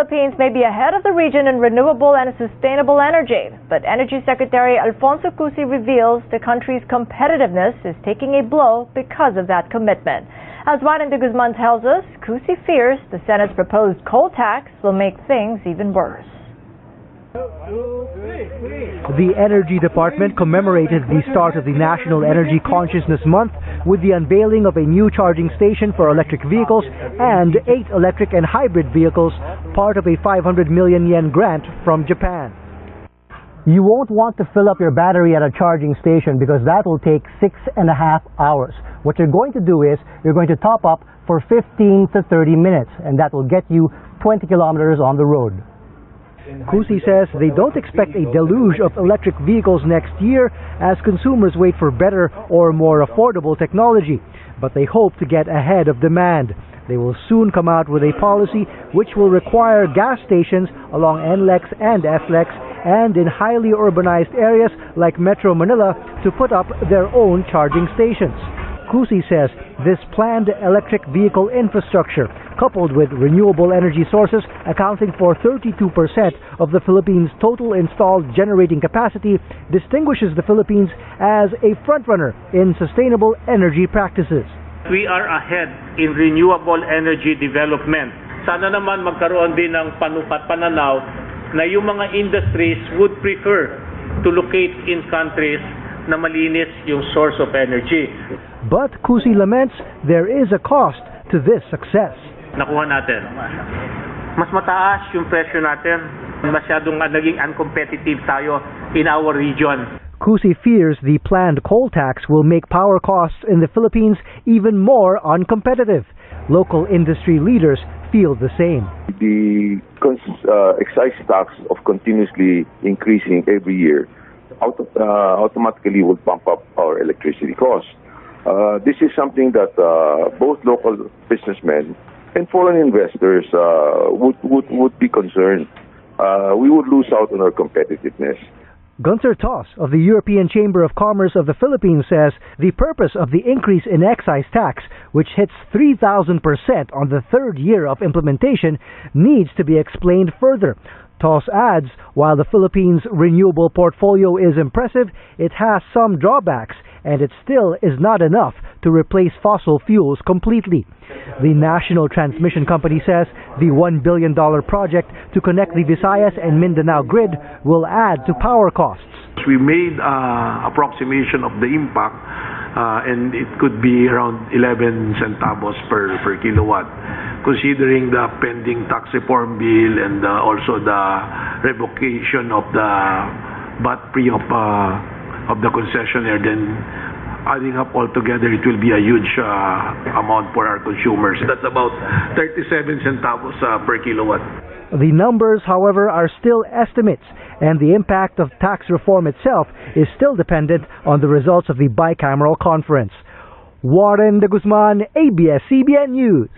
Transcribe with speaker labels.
Speaker 1: Philippines may be ahead of the region in renewable and sustainable energy, but Energy Secretary Alfonso Cusi reveals the country's competitiveness is taking a blow because of that commitment. As Juan de Guzman tells us, Cusi fears the Senate's proposed coal tax will make things even worse.
Speaker 2: The Energy Department commemorated the start of the National Energy Consciousness Month with the unveiling of a new charging station for electric vehicles and 8 electric and hybrid vehicles, part of a 500 million yen grant from Japan. You won't want to fill up your battery at a charging station because that will take 6.5 hours. What you're going to do is you're going to top up for 15 to 30 minutes, and that will get you 20 kilometers on the road. Cusi says they don't expect a deluge of electric vehicles next year as consumers wait for better or more affordable technology, but they hope to get ahead of demand. They will soon come out with a policy which will require gas stations along NLEX and SLEX and in highly urbanized areas like Metro Manila to put up their own charging stations. Cusi says this planned electric vehicle infrastructure, coupled with renewable energy sources accounting for 32% of the Philippines' total installed generating capacity, distinguishes the Philippines as a frontrunner in sustainable energy practices.
Speaker 3: We are ahead in renewable energy development. Sana naman magkaroon din ng pananaw na yung mga industries would prefer to locate in countries na malinis yung source of energy.
Speaker 2: But Cusi laments there is a cost to this success.
Speaker 3: Nakuha natin. Mas mataas yung presyo natin. Masyadong naging uncompetitive tayo in our region.
Speaker 2: Cusi fears the planned coal tax will make power costs in the Philippines even more uncompetitive. Local industry leaders feel the same.
Speaker 4: The excise tax of continuously increasing every year automatically will bump up our electricity costs. This is something that both local businessmen and foreign investors would be concerned. We would lose out on our competitiveness.
Speaker 2: Gunther Toss of the European Chamber of Commerce of the Philippines says the purpose of the increase in excise tax, which hits 3,000% on the third year of implementation, needs to be explained further. Toss adds, while the Philippines' renewable portfolio is impressive, it has some drawbacks, and it still is not enough to replace fossil fuels completely. The National Transmission Company says the $1 billion project to connect the Visayas and Mindanao grid will add to power costs.
Speaker 5: We made approximation of the impact, and it could be around 11 centavos per kilowatt. Considering the pending tax reform bill and also the revocation of the VAT-free of the concessionaire, then adding up all together, it will be a huge amount for our consumers. That's about 37 centavos per kilowatt.
Speaker 2: The numbers, however, are still estimates, and the impact of tax reform itself is still dependent on the results of the bicameral conference. Warren de Guzman, ABS-CBN News.